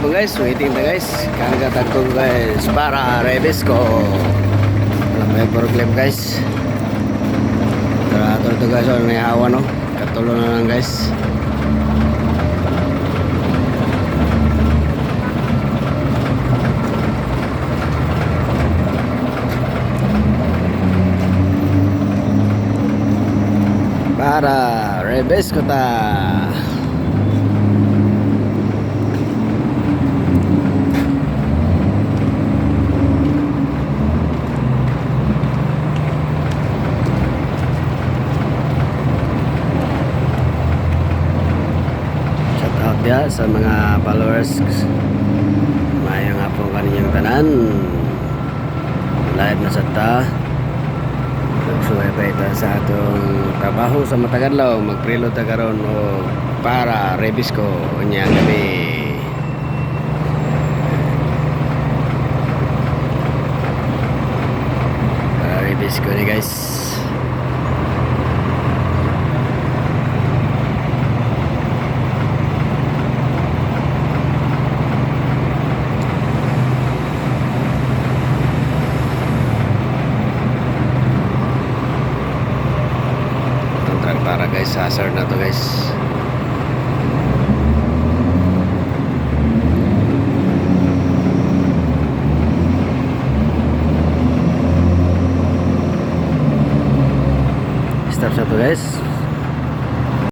hapon guys, waiting na guys. Kagatan ko guys para rebes ko. Wala may problem guys. Tara to guys, wala na hawa no. Katulo na lang guys. Para rebes ko ta. Ya, sa mga followers mayo nga po kaninyang tanan live na sa ta nagsuway pa ito sa atong trabaho sa Matagadlaw magprilo ta karon o para rebis ko unya gabi para rebis ko ni guys. Para guys, sasar na to guys. Start na to guys.